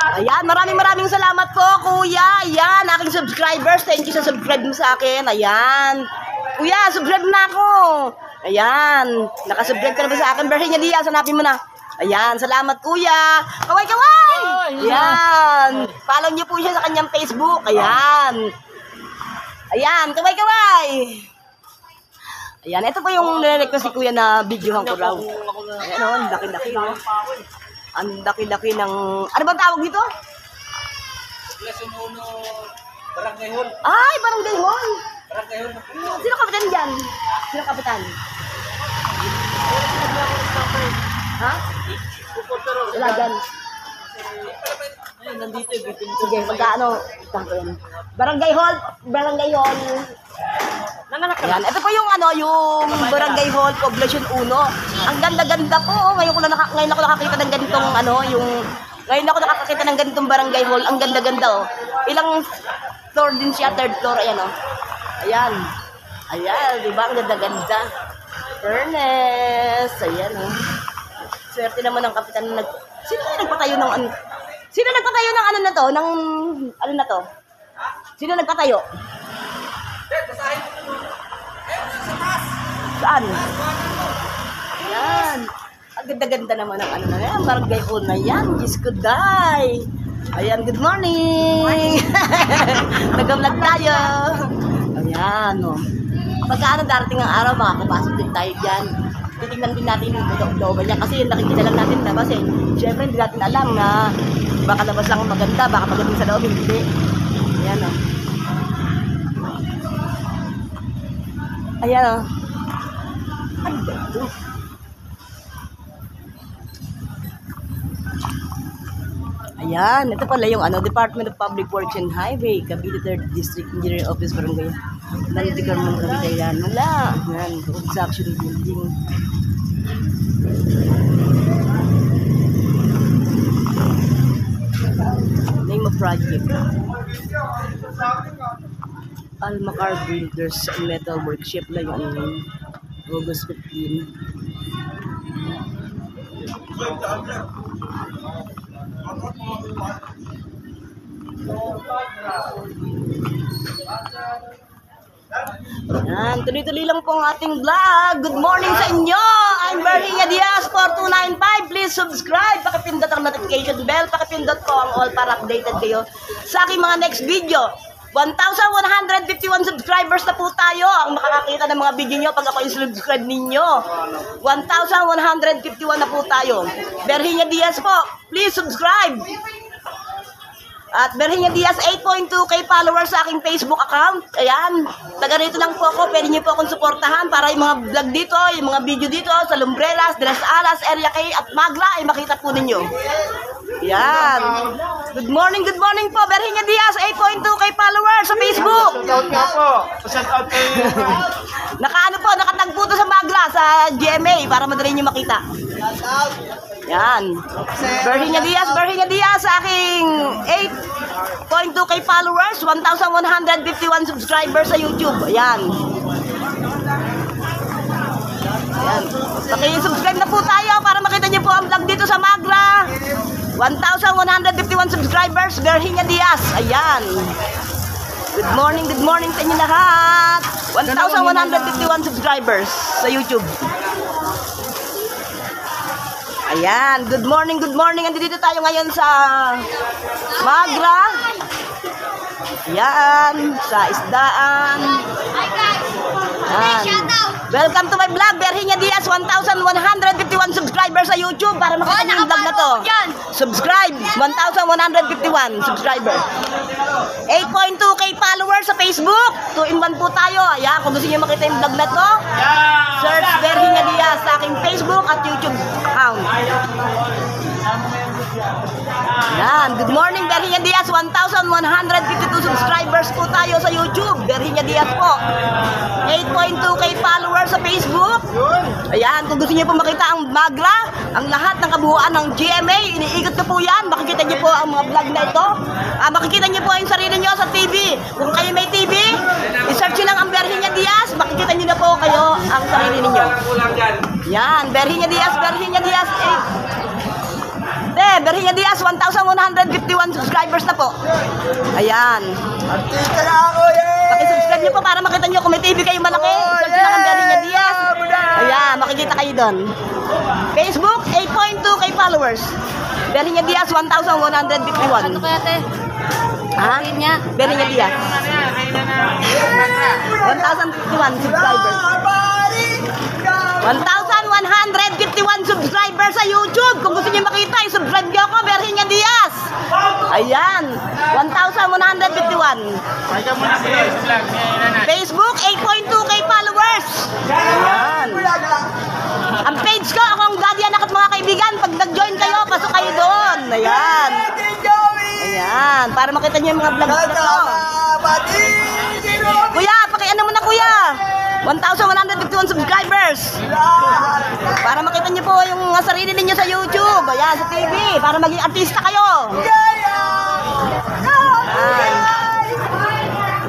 Ayan, maraming salamat po, kuya. Ayan, aking subscribers. Thank you sa subscribe mo sa akin. Ayan. Kuya, subscribe na ako. Ayan. Nakasubscribe ka na ba sa akin? Virginia Diaz, hanapin mo na. Ayan, salamat kuya. Kaway! Ayan. Follow niyo po siya sa kanyang Facebook. Ayan. Ayan, kaway! Ayan, ito po yung request si kuya na videohan ko raw. Ayan o, ang laki-laki o. Ang laki-laki ng... Ano ba tawag dito? Barangay Hall. Ay, Barangay Hall. Barangay Hall. Sino kapitan dyan? Sino kapitan? Ha? Wala dyan. Ayun, nandito eh. Sige, magkaano? Barangay Hall. Barangay Hall. Yan, ito po yung ano, yung Barangay Hall, Poblacion 1. Ang ganda-ganda po. Ngayon ako nakakita ng ganitong ano, ngayon ako nakakita ng ganitong Barangay Hall. Ang ganda-ganda oh. Ilang floor din siya, third floor, ayan oh. Ayan. Ayan, di ba? Ang ganda-ganda. Furnace. Ayan oh. Swerte naman ng kapitan na Sino nagpatayo ng ano? Sino nagpatayo ng ano na to? Ng ano na to? Sino nagpatayo? Saan? Ayan. Ang ganda-ganda naman ang ano na yan. Barangay Hall na yan. Diyos ko, day. Ayan, good morning. Nag-vlog tayo. Ayan, o. Kapag ano darating ang araw, makakapasok din tayo dyan. Titignan din natin yung looban niya. Kasi yung nakikita lang natin labas eh. Siyempre, hindi natin alam na baka labas lang maganda, baka maganda sa loob, hindi. Ayan, o. Ayan, o. Ang ganda. Ayan, ito pala yung ano, Department of Public Works and Highway, Cavite 3rd District Engineer Office, Barangay Nantigar ng Cavite. Yan, wala. Yan, construction building. Name of project. Almacar Builders Metal Workshop lang yung ano, August 15. Yan, tuloy-tuloy lang po ang ating vlog. Good morning sa inyo. I'm Virginia Diaz 4295. Please subscribe. Pakipindot ang notification bell. Pakipindot po ang all para updated kayo sa aking mga next video. 1,151 subscribers na po tayo ang makakakita ng mga video nyo pag ako i-subscribe ninyo. 1,151 na po tayo. Virginia Diaz po, please subscribe. At Virginia Diaz, 8.2k followers sa aking Facebook account. Ayan, taga rito lang po ako. Pwede nyo po akong suportahan para yung mga vlog dito, yung mga video dito sa Lumbreras, Tres Alas, Area K at Magla ay makita po ninyo. Yan. Good morning po. Virginia Diaz, 8.2k followers sa Facebook. Shout out nga po. Shout out kayo. Nakaano po, nakatagpo to sa Magla, sa GMA para madali nyo makita. Yan. Virginia Diaz sa aking 8.2k followers, 1,151 subscribers sa YouTube. Ayan. Ayan. Paki-subscribe na po tayo para makita niyo po ang vlog dito sa Magla. 1,151 subscribers, Virginia Diaz. Ayan. Good morning sa inyo lahat. 1,151 subscribers sa YouTube. Ayan, good morning. Andito tayo ngayon sa Magla. Ayan, sa isdaan. Ayan. Welcome to my vlog, Virginia Diaz, 1,151 subscribers sa YouTube para makita niyo yung vlog na to. Subscribe, 1,151 subscribers. 8.2k followers sa Facebook. 2-in-1 po tayo. Ayan, kung gusto niyo makita yung vlog na to, search Virginia Diaz sa aking Facebook at YouTube account. Yan, good morning Virginia Diaz, 1,152 subscribers po tayo sa YouTube. Virginia Diaz po, 8.2k followers sa Facebook. Ayan, kung gusto niyo po makita ang Magla, ang lahat ng kabuuan ng GMA, iniikot ko po yan. Makikita niyo po ang mga vlog na ito. Makikita niyo po yung sarili niyo sa TV. Kung kayo may TV, i-search niyo lang ang Virginia Diaz, makikita niyo na po kayo ang sarili niyo. Yan, Virginia Diaz, 8. Berhina Diaz, 1,151 subscribers na po. Ayan. Artista na ako, yeah! Paki-subscribe nyo po para makita nyo kung may TV kayo malaki. Search nyo lang ang Berhina Diaz. Ayan, makikita kayo doon. Facebook, 8.2k followers. Berhina Diaz, 1,151. Ano kaya, te? Ha? Niya. Berhina Diaz. 1,051 subscribers. 1,151 subscribers sa YouTube. Kung gusto niyo makita, i-subscribe niyo ako, Berhina Diaz. Ayan, 1,151. Facebook, 8.2k followers. Ayan. Ang page ko, ako ang Daddy Anak at mga kaibigan. Pag nag-join kayo, pasok kayo doon. Ayan. Ayan, para makita niyo yung mga vlogs na to. Kuya, pakiano mo na kuya. 1,151 subscribers. Para makita niyo po yung sarili ninyo sa YouTube. Ayan, sa TV. Para maging artista kayo.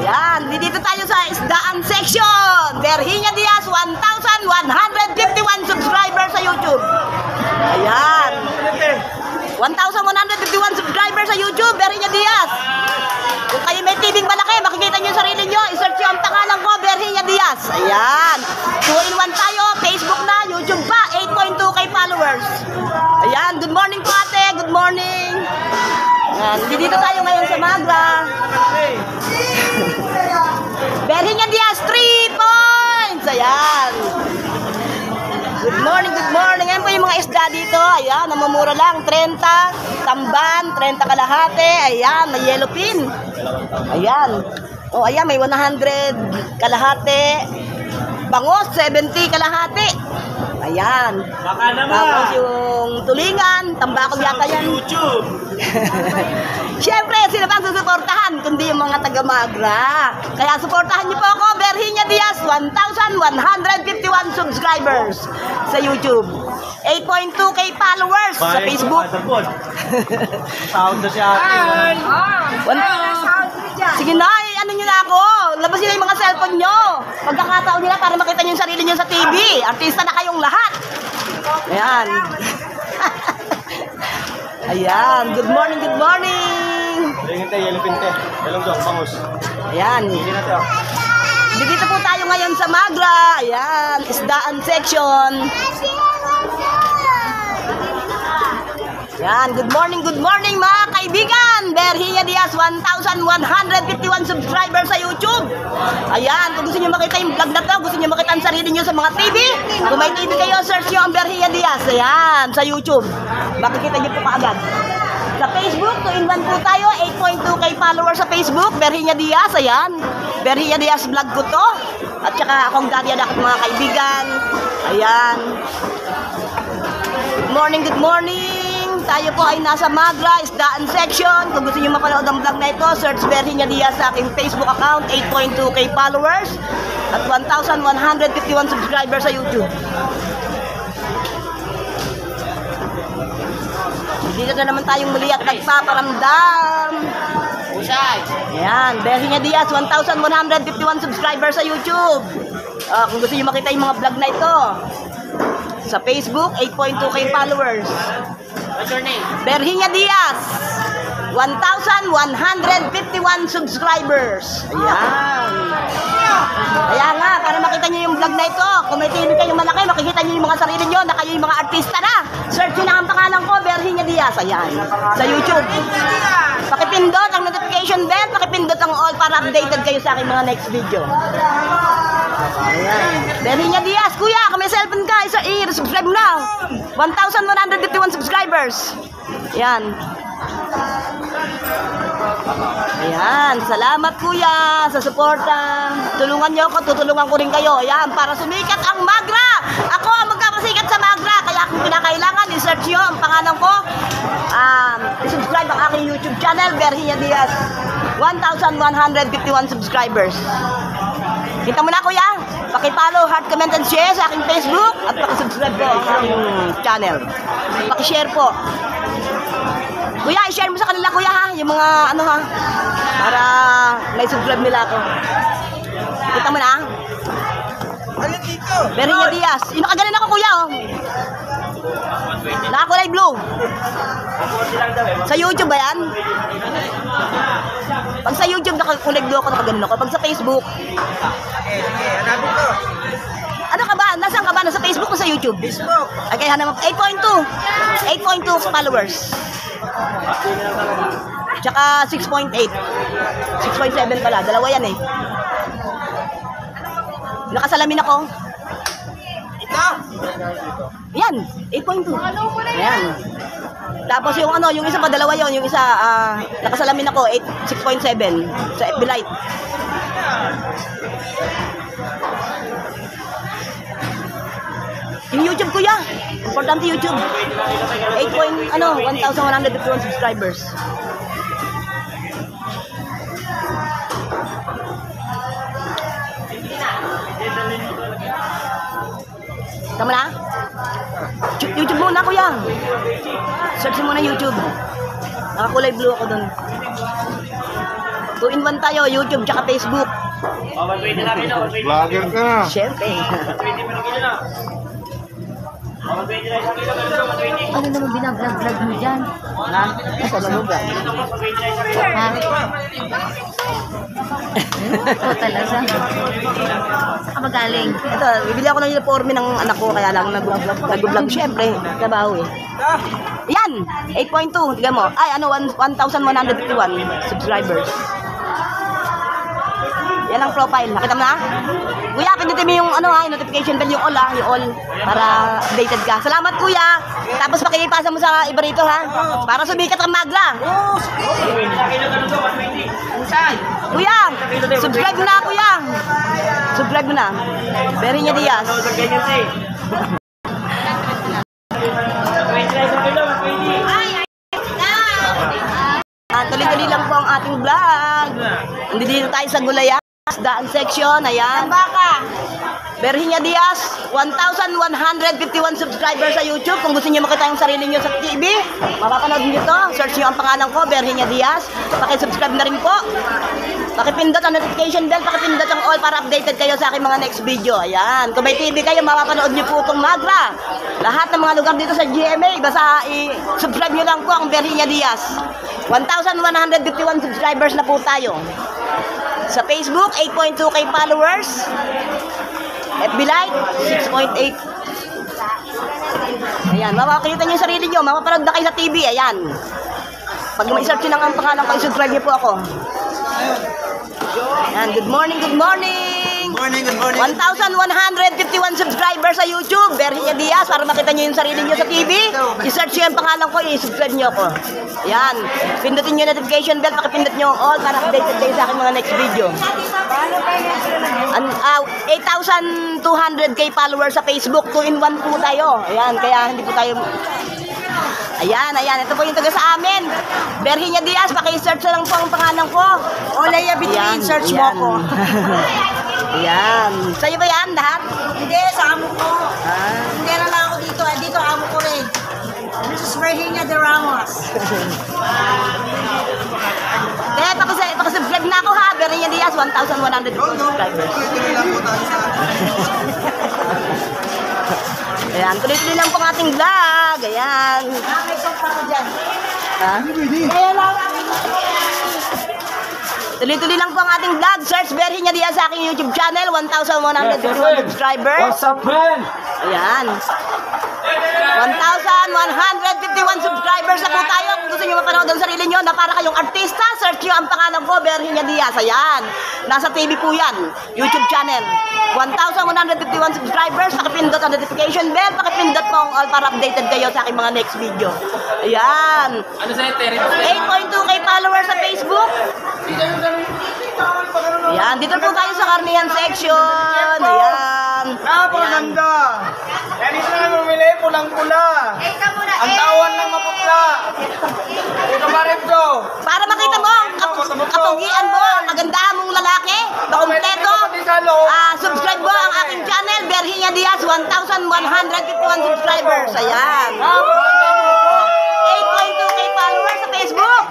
Ayan, dito tayo sa isdaan section. Berhina Diaz, 1,151 subscribers sa YouTube. Ayan. 1,151 subscribers sa YouTube, Berhina Diaz. Kung kayo may TV malaki, makikita nyo yung sarili nyo. I-search nyo ang pangalan ko, Berhina Diaz. Ayan. 2-in-1 tayo, Facebook na, YouTube pa, 8.2k followers. Ayan, good morning po ate, good morning. Ayan, dito tayo ngayon sa Magra. Berhina Diaz, 3 points. Ayan. Good morning, good morning. Ayan po yung mga isda dito. Ayan, namumura lang. 30, tamban, 30 kalahati. Ayan, may yellow pin. Ayan. O, ayan, may 100 kalahati. Bangos, 70 kalahati. Ayan. Baka naman. Tapos yung tulingan, tambakol yata yan. YouTube. Siyempre, sila pa ang susuportahan, kundi yung mga taga-Magra. Kaya suportahan niyo po ako, Berhina Diaz, 1,151 subscribers sa YouTube. 8.2k followers sa Facebook. Sound na siya. Sige na, ano nyo na ako. Labasin na yung mga cellphone nyo. Pagkakataon nila para makita nyo yung sarili nyo sa TV. Artista na kayong lahat. Ayan. Ayan, good morning, good morning. Tingin tayo, yellow pin tayo. Dalawang dong, bangus. Ayan. Hindi na tayo. Dito po tayo ngayon sa Magra. Ayan, isdaan section. Ayan, good morning mga kaibigan. Berhina Diaz, 1,151 subscribers sa YouTube. Ayan, kung gusto nyo makita yung vlog na to, gusto nyo makita ang sarili nyo sa mga TV, kung may TV kayo, search nyo ang Berhina Diaz. Ayan, sa YouTube. Makikita nyo po kaagad. Sa Facebook, 2-in-1 po tayo, 8.2k followers sa Facebook, Berhina Diaz, ayan. Berhina Diaz vlog ko to. At saka akong Daddy Anak at mga kaibigan. Ayan. Good morning, good morning. Tayo po ay nasa Magra, isdaan section. Kung gusto nyo mapanood ang vlog na ito, search Berhina Diaz sa aking Facebook account, 8.2k followers. At 1,151 subscribers sa YouTube. Dito na naman tayong muli at nagpaparamdam. Ayan, Berhina Diaz, 1,151 subscribers sa YouTube. Kung gusto nyo makita yung mga vlog na ito, sa Facebook, 8.2k followers. What's your name? Berhina Diaz, 1,151 subscribers. Ayan. Kaya nga, para makita nyo yung vlog na ito, kung may TV kayo malaki, makikita nyo yung mga sarili nyo na kayo yung mga artista na. Search nyo na ang pangalan ko, Berhina Diaz. Ayan, sa YouTube. Pakipindot ang notification bell, pakipindot ang all para updated kayo sa aking mga next video. Ayan. Berhina Diaz, kuya, kung may cellphone ka, subscribe na. 1,151 subscribers. Ayan. Ayan, salamat kuya sa suporta. Tulungan niyo ako, tutulungan ko rin kayo. Ayan, para sumikat ang Magra. Ako ang magkakasikat sa Magra. Kaya kung kinakailangan, i-search nyo ang pangalan ko. I-subscribe ang aking YouTube channel, Berhina Diaz. 1,151 subscribers. Kita mo na kuya. Paki-follow, heart, comment, and share sa aking Facebook. At paki-subscribe po ang aking channel. Paki-share po. Kuya, i-share mo sa kanila kuya ha, yung mga ano ha, para may subscribe nila ako. Kita mo na ha? Alin dito? Berhina Diaz. Yung nakaganan ako kuya oh. Nakakulay blue. Sa YouTube ba yan? Pag sa YouTube nakakulay blue ako, nakaganon ako. Pag sa Facebook, Hanapin ko. ano ka ba? Nasaan ka ba? Nasa Facebook o sa YouTube? Facebook. Ay, kaya naman, 8.2. 8.2 followers. Tsaka 6.8. 6.7 pala. Dalawa yan eh. Nakasalamin ako. Ito. Yan, 8.2. Ayan. Tapos yung ano, yung isa pa, dalawa yon, yung isa, nakasalamin ako, 6.7 sa FB Light. Yung YouTube ko ya. Importante YouTube. 1,151 subscribers. Tama na? YouTube muna kuya. Search mo muna YouTube. Nakakulay blue ako dun. 2-in-1 tayo, YouTube tsaka Facebook. Vlogger ka na. Siyempre. Ano naman binablog-vlog mo dyan? Ha? Sa manuga. Ha? Oo talaga. Saan ka magaling? Ito, bibili ako ng uniforme ng anak ko, kaya lang nag-vlog. Siyempre, trabaho eh. Yan! 8.2, tignan mo. Ay, 1,151 subscribers. Yan ang profile. Nakita mo na? Kuya, pindutin mo yung yung notification bell, yung all, para updated ka. Salamat kuya. Tapos makikipasa mo sa iba rito ha. Para sumikat ang magla. Kuya, subscribe mo na kuya. Subscribe mo na. Berhinya Diaz. Tuloy-tuloy lang po ang ating vlog. Dito tayo sa Gulayan. Daan section, ayan. Berhinya Diaz, 1,151 subscribers sa YouTube. Kung gusto niyo makita yung sarili niyo sa TV, mapapanood niyo to. Search niyo ang pangalan ko, Berhinya Diaz. Paki-subscribe na rin po. Pakipindot ang notification bell, pakipindot ang all para updated kayo sa aking mga next video. Ayan. Kung may TV kayo, mapapanood niyo po itong Magra. Lahat ng mga lugar dito sa GMA, basta i-subscribe niyo lang po ang Berhinya Diaz. 1,151 subscribers na po tayo. Sa Facebook, 8.2k followers. FB Light, 6.8. Ayan, mapapakita niyo yung sarili niyo. Mapapanood na kayo sa TV. Ayan. Pag ma-search nyo ang pangalan ko, subscribe niyo po ako. Ayan, good morning, good morning. Good morning. 1,151 subscribers sa YouTube. Berhinya Diaz, para makita niyo yung sarili niyo sa TV. I-search niyo yung pangalan ko, i-subscribe niyo ako. Ayan. Pindutin niyo notification bell, pakipindot niyo all para updated kayo sa aking mga next video. 8,200k followers sa Facebook. 2-in-1 po tayo. Ayan, kaya hindi po tayo... Ayan. Ito po yung taga sa amin. Berhinya Diaz, paki-search na lang po ang pangalan ko. Olaya Bitrin, search mo ko. Ayan. Sa'yo ba yan lahat? Hindi, sa amo ko. Ah. Hindi na lang ako dito. Dito amo ko rin. Mrs. Virginia de Ramos. Pakisubscribe na ako ha. Berhinya Diaz, 1,100 subscribers. Ayan, tuloy-tuloy lang po ang ating vlog. Ayan. May sopa ko dyan. Ha? Kaya lang. Tuloy-tuloy lang po ang ating vlog. Search Berhinya Diaz sa aking YouTube channel. 1,151 subscribers. What's up, man? Ayan. 1,151 subscribers na po tayo. Kung gusto nyo mapanood ang sarili nyo na para kayong artista, search nyo ang pangalan ko, Berhinya Diaz. Ayan. Nasa TV po yan. YouTube channel. 1,151 subscribers. Pakipindot ang notification bell. Pakipindot po ang all para updated kayo sa aking mga next video. Ayan. Ano sa'yo, Terry? 8.2k followers sa Facebook. Ayan. Dito po tayo sa karnihan section. Ayan. Napakaganda! Kaya dito na bumili, pulang-pula. Ang tawan ng maputla. Ito ba rin to? Para makita mo ang kapugian mo, ang kagandahan mong lalaki, kompleto. Subscribe mo ang aking channel, Berhinya Diaz, 1,151 subscribers. Ayan. 8.2k followers sa Facebook.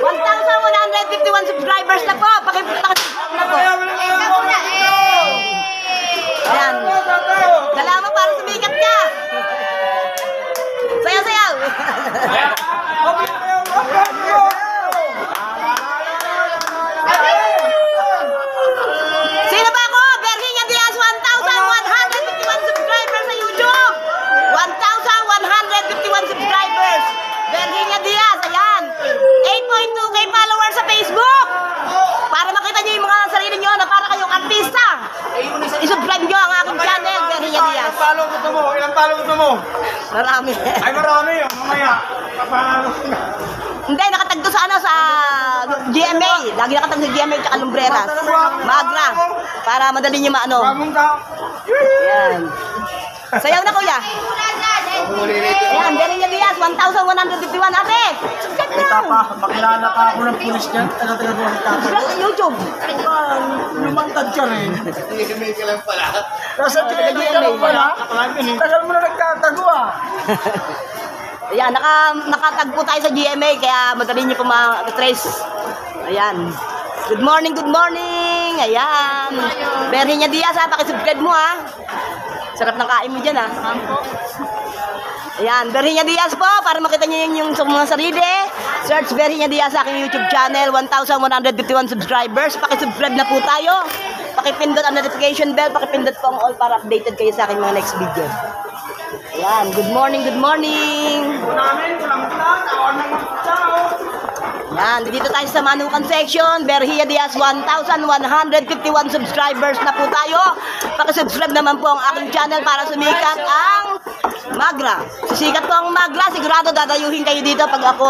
1,151 subscribers na po. Pakipag na po. Ayan. Dala mo para sumikat ka. palo gusto mo? Ilang palo gusto mo? Marami. Ay, marami. Mamaya. Papalo na. Hindi, nakatagdo sa ano, sa GMA. Lagi nakatagdo sa GMA tsaka Lumbreras. Magra. Para madali niyo maano. Bagong tao. Ayan. Sayaw na kuya. Ayan, Berenia Diaz, 1,151 ate. Subscribe na. Makilala pa ako ng pulis dyan. Taga-taga doon. Subscribe sa YouTube. Lumantad ka rin. Nasa GMA GMA ka lang pala. Tagal mo na nagtatago ah. Ayan, nakatagpo tayo sa GMA kaya madali niyo po ma-trace. Ayan. Good morning, good morning. Ayan. Berenia Diaz ha, pakisubscribe mo ha. Sarap ng kain mo dyan ha. Ayan, Berenia Diaz po, para makita niyo yung mga sarili. Search Berenia Diaz sa aking YouTube channel, 1,151 subscribers. Pakisubscribe na po tayo. Pakipindot ang notification bell, pakipindot po ang all para updated kayo sa aking mga next video. Ayan, good morning, good morning. Namin, pulang-pula. Tawan ng tao. Yan, dito tayo sa Manukan section. Berhia Diaz, 1,151 subscribers na po tayo. Pakisubscribe naman po ang aking channel para sumikat ang Magra. Sisikat po ang Magra. Sigurado dadayuhin kayo dito pag ako